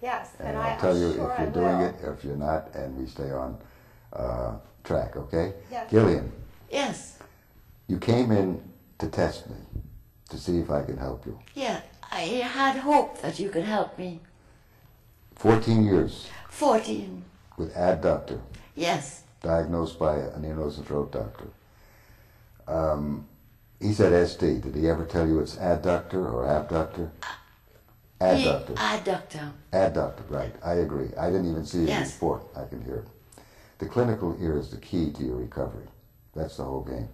Yes, And and I'll tell you sure if I you're doing will. it, if you're not, and we stay on track, okay? Yes. Gillian, Yes. you came in to test me, to see if I can help you. Yeah, I had hope that you could help me. 14 years 14. with adductor, Yes. diagnosed by an ear, nose, and throat doctor. He said ST. Did he ever tell you it's adductor or abductor? Adductor. Adductor. Adductor, right. I agree. I didn't even see it in the Yes. report. I can hear it. The clinical ear is the key to your recovery. That's the whole game.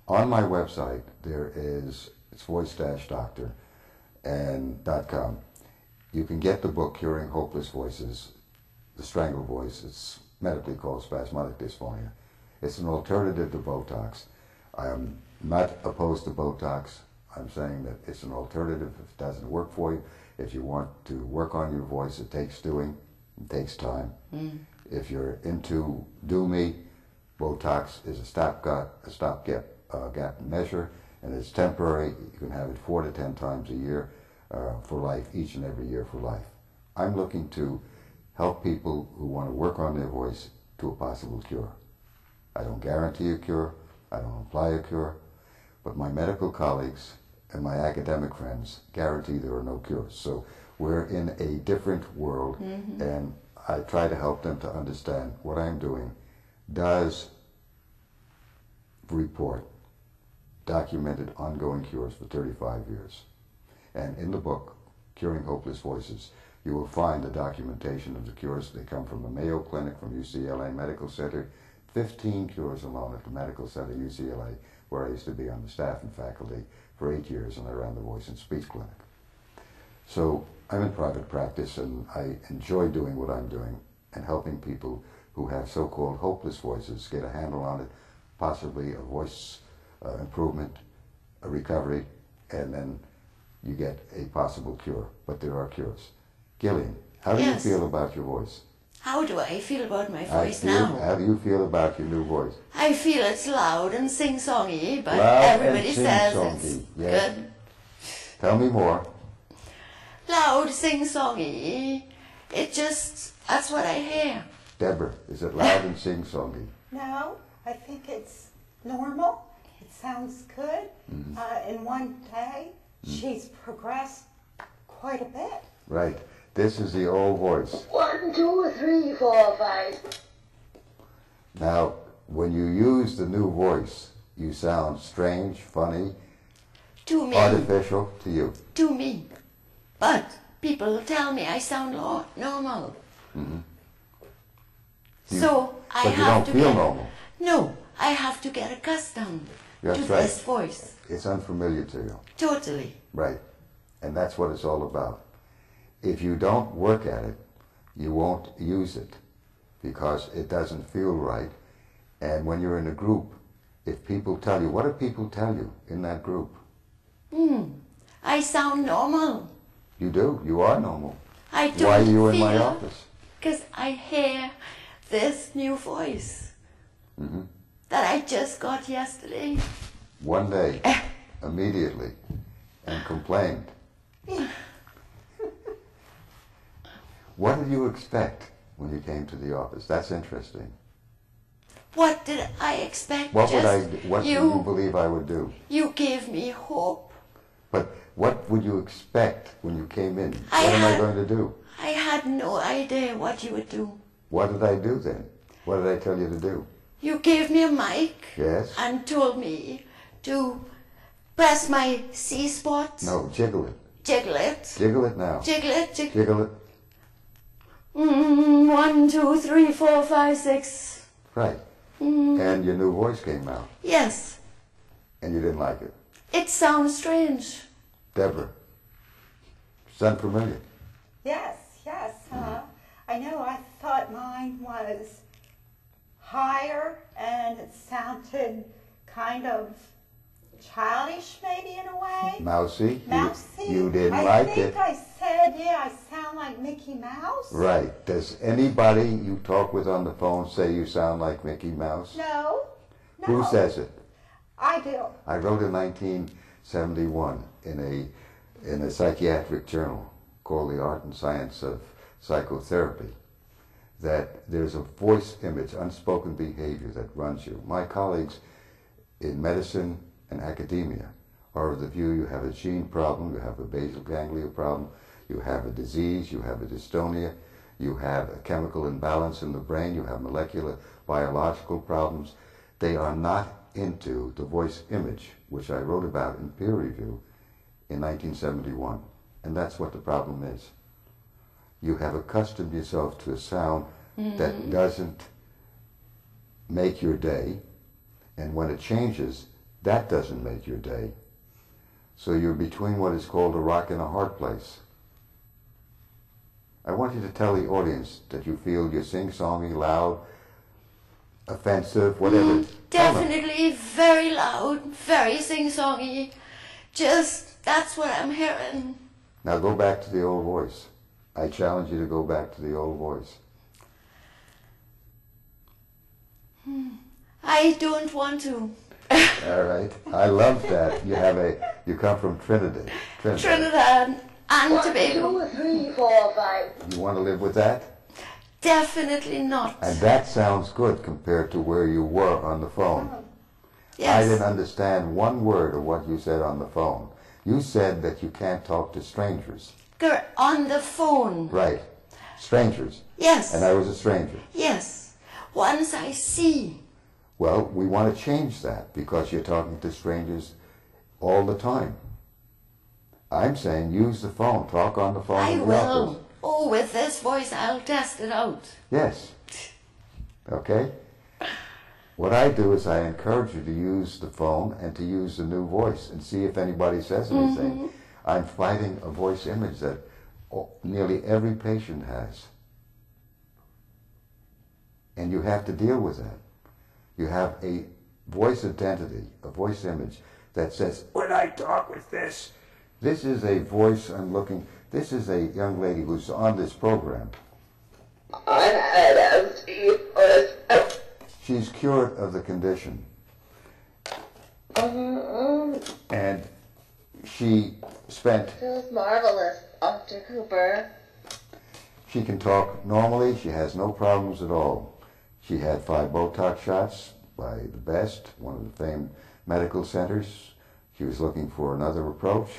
On my website, there is, it's voice-doctor and .com. You can get the book, Curing Hopeless Voices, The Strangled Voice. It's medically called spasmodic dysphonia. It's an alternative to Botox. I am not opposed to Botox. I'm saying that it's an alternative if it doesn't work for you. If you want to work on your voice, it takes doing, it takes time. If you're into do me, Botox is a stopgap gap measure, and it's temporary. You can have it 4 to 10 times a year for life, each and every year for life. I'm looking to help people who want to work on their voice to a possible cure. I don't guarantee a cure. I don't imply a cure. But my medical colleagues and my academic friends guarantee there are no cures. So we're in a different world, and I try to help them to understand what I'm doing does report documented ongoing cures for 35 years. And in the book, Curing Hopeless Voices, you will find the documentation of the cures. They come from the Mayo Clinic, from UCLA Medical Center, 15 cures alone at the Medical Center, UCLA, where I used to be on the staff and faculty for 8 years, and I ran the voice and speech clinic. So I'm in private practice, and I enjoy doing what I'm doing and helping people who have so-called hopeless voices get a handle on it, possibly a voice improvement, a recovery, and then you get a possible cure. But there are cures. Gillian, how do Yes. you feel about your voice? How do I feel about my voice now? How do you feel about your new voice? I feel it's loud and sing-songy, but Loud everybody and says sing-songy, it's yes. good. Tell me more. Loud, sing-songy. That's what I hear. Deborah, is it loud and sing-songy? No, I think it's normal. It sounds good. In one day, she's progressed quite a bit. Right. This is the old voice. 1, 2, 3, 4, 5. Now, when you use the new voice, you sound strange, funny, To me. artificial to you. To me. But people tell me I sound normal. So I But you have don't to feel get... normal. No, I have to get accustomed That's to right. this voice. It's unfamiliar to you. Totally. Right. And that's what it's all about. If you don't work at it, you won't use it because it doesn't feel right. And when you're in a group, if people tell you, what do people tell you in that group? I sound normal. You do. You are normal. I don't Why are you in feel, my office? Because I hear this new voice that I just got yesterday. One day, immediately, and complained. What did you expect when you came to the office? That's interesting. What did I expect? What would Just I? What do you believe I would do? You gave me hope. But what would you expect when you came in? I What am I had- going to do? I had no idea what you would do. What did I do then? What did I tell you to do? You gave me a mic Yes? and told me to press my C spot. No, jiggle it. Jiggle it. Jiggle it now. Jiggle it. Jiggle it. 1, 2, 3, 4, 5, 6. Right. And your new voice came out, Yes. and you didn't like it. It sounds strange. Deborah, sound familiar? Yes. I know, I thought mine was higher and it sounded kind of childish maybe in a way. Mousy? Mousy. You didn't like it. I think I said, I sound like Mickey Mouse. Right. Does anybody you talk with on the phone say you sound like Mickey Mouse? No. Who says it? I do. I wrote in 1971 in a psychiatric journal called The Art and Science of psychotherapy, that there's a voice image, unspoken behavior that runs you. My colleagues in medicine and academia are of the view you have a gene problem, you have a basal ganglia problem, you have a disease, you have a dystonia, you have a chemical imbalance in the brain, you have molecular biological problems. They are not into the voice image, which I wrote about in peer review in 1971. And that's what the problem is. You have accustomed yourself to a sound that doesn't make your day, and when it changes, that doesn't make your day. So you're between what is called a rock and a hard place. I want you to tell the audience that you feel you're sing-songy, loud, offensive, whatever. Definitely very loud, very sing-songy. Just, that's what I'm hearing. Now go back to the old voice. I challenge you to go back to the old voice. I don't want to. All right. I love that. You come from Trinidad. Trinidad and 1, Tobago. 2, 3, 4, 5. You want to live with that? Definitely not. And that sounds good compared to where you were on the phone. Yes. I didn't understand one word of what you said on the phone. You said that you can't talk to strangers. On the phone. Right. Strangers. Yes. And I was a stranger. Yes. Once I see. Well, we want to change that because you're talking to strangers all the time. I'm saying use the phone. Talk on the phone. I in the will. office. Oh, with this voice, I'll test it out. Yes. Okay? What I do is I encourage you to use the phone and to use the new voice and see if anybody says anything. I'm fighting a voice image that nearly every patient has. And you have to deal with that. You have a voice identity, a voice image that says, when I talk with this is a voice I'm looking, this is a young lady who's on this program. She's cured of the condition. And she spent... Feels marvelous, Dr. Cooper. She can talk normally. She has no problems at all. She had 5 Botox shots by the best, one of the famed medical centers. She was looking for another approach,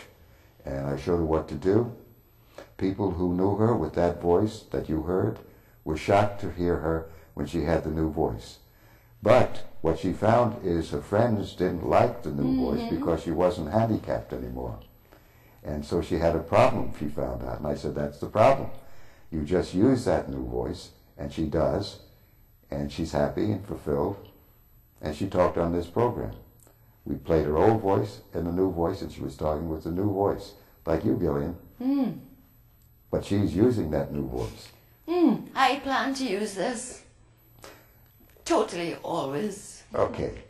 and I showed her what to do. People who knew her with that voice that you heard were shocked to hear her when she had the new voice. But what she found is her friends didn't like the new voice because she wasn't handicapped anymore. And so she had a problem, she found out. And I said, that's the problem. You just use that new voice, and she does, and she's happy and fulfilled, and she talked on this program. We played her old voice and the new voice, and she was talking with the new voice, like you, Gillian. But she's using that new voice. I plan to use this. Totally, always. Okay.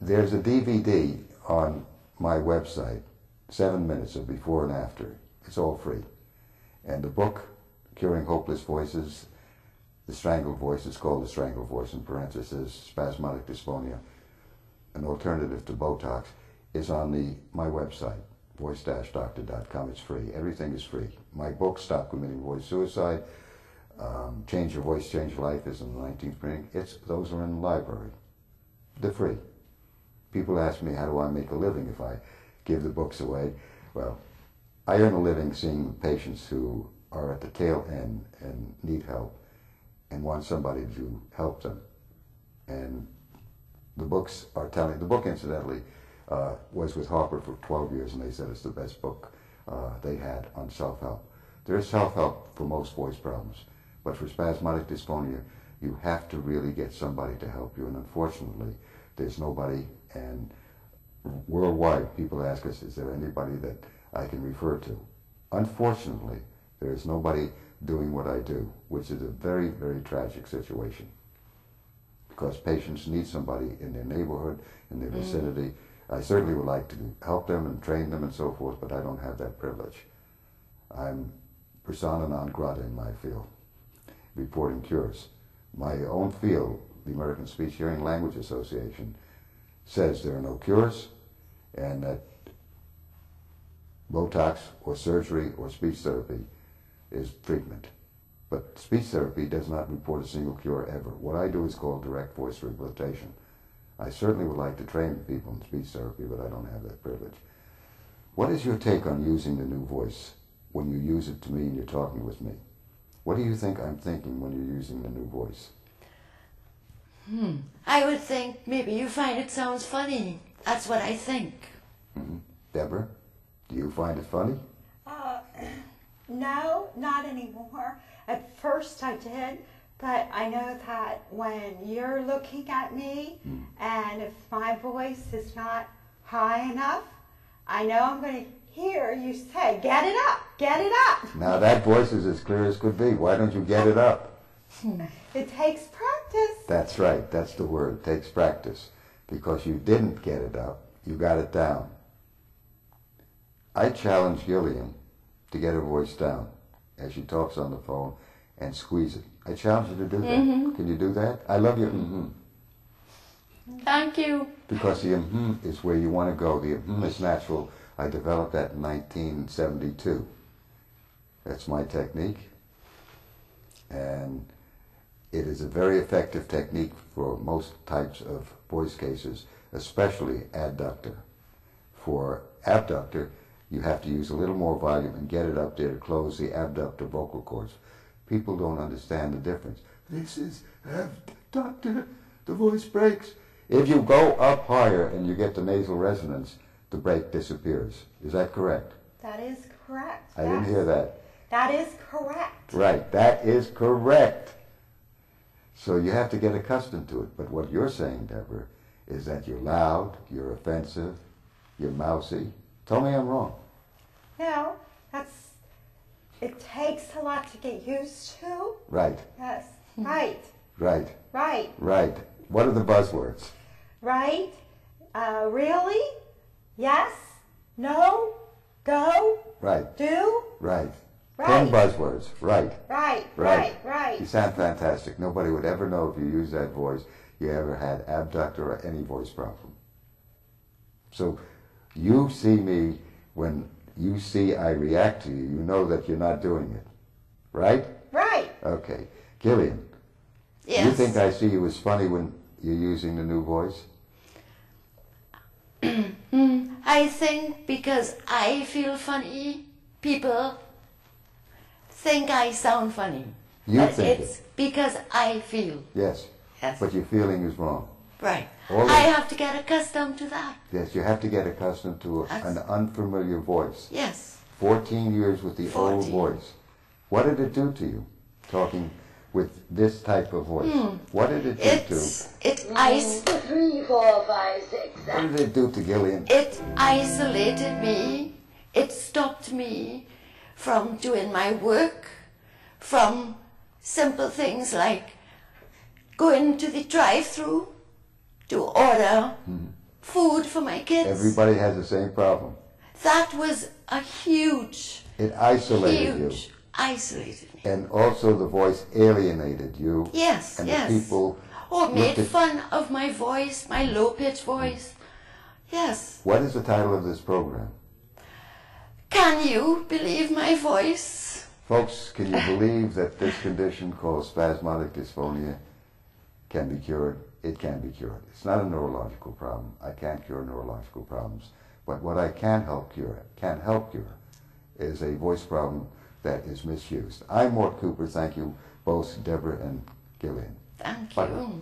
There's a DVD on my website, 7 minutes of before and after. It's all free. And the book, Curing Hopeless Voices, The Strangled Voice, is called The Strangled Voice in parentheses, Spasmodic Dysphonia, an alternative to Botox, is on my website, voice-doctor.com. It's free. Everything is free. My book, Stop Committing Voice Suicide, Change Your Voice, Change Your Life, is in the 19th printing. Those are in the library. They're free. People ask me, how do I make a living if I give the books away? Well, I earn a living seeing patients who are at the tail end and need help and want somebody to help them. And the books are telling, the book incidentally was with Harper for 12 years, and they said it's the best book they had on self-help. There's self-help for most voice problems, but for spasmodic dysphonia, you have to really get somebody to help you, and unfortunately, there's nobody, and worldwide, people ask us, is there anybody that I can refer to? Unfortunately, there is nobody doing what I do, which is a very, very tragic situation. Because patients need somebody in their neighborhood, in their vicinity. I certainly would like to help them and train them and so forth, but I don't have that privilege. I'm persona non grata in my field, reporting cures. My own field, the American Speech Hearing Language Association, says there are no cures and that Botox or surgery or speech therapy is treatment. But speech therapy does not report a single cure ever. What I do is called direct voice rehabilitation. I certainly would like to train people in speech therapy, but I don't have that privilege. What is your take on using the new voice when you use it to me and you're talking with me? What do you think I'm thinking when you're using the new voice? I would think maybe you find it sounds funny. That's what I think. Deborah, do you find it funny? No, not anymore. At first I did, but I know that when you're looking at me and if my voice is not high enough, I know I'm going to hear you say, get it up, get it up. Now that voice is as clear as could be. Why don't you get it up? It takes practice. That's right. That's the word. It takes practice. Because you didn't get it up. You got it down. I challenge Gillian to get her voice down as she talks on the phone and squeeze it. I challenge you to do that. Can you do that? I love your Thank you. Because the is where you want to go. The is natural. I developed that in 1972. That's my technique. And it is a very effective technique for most types of voice cases, especially adductor. For abductor, you have to use a little more volume and get it up there to close the abductor vocal cords. People don't understand the difference. This is abductor. The voice breaks. If you go up higher and you get the nasal resonance, the break disappears. Is that correct? That is correct. I didn't hear that. That is correct. Right, that is correct. So you have to get accustomed to it. But what you're saying, Deborah, is that you're loud, you're offensive, you're mousy. Tell me I'm wrong. No, it takes a lot to get used to. Right. Yes. Right. Right. Right. Right. What are the buzzwords? Right. Really? Yes. No. Go. Right. Do. Right. Right. 10 buzzwords. Right. Right. Right. Right. You sound fantastic. Nobody would ever know if you used that voice you ever had abductor or any voice problem. So you see me, when you see I react to you, you know that you're not doing it. Right? Right. Okay. Gillian, Yes. you think I see you as funny when you're using the new voice? I think because I feel funny, people think I sound funny. You But think it's because I feel. Yes. Yes. But your feeling is wrong. Right. All I right. have to get accustomed to that. Yes, you have to get accustomed to an unfamiliar voice. Yes. 14 years with the old 14. voice. What did it do to you, talking with this type of voice? What did it do to? It 3, 4, 5, 6, What did it do to Gillian? It isolated me. It stopped me from doing my work, from simple things like going to the drive-through to order food for my kids. Everybody has the same problem. That was a huge, It isolated you. isolated me. And also the voice alienated you. Yes, and yes. the people Or made looked at- fun of my voice, my low-pitched voice. Yes. What is the title of this program? Can you believe my voice? Folks, can you believe that this condition called spasmodic dysphonia can be cured? It can be cured. It's not a neurological problem. I can't cure neurological problems. But what I can help cure is a voice problem that is misused. I'm Mort Cooper. Thank you both, Deborah and Gillian. Thank Bye. you.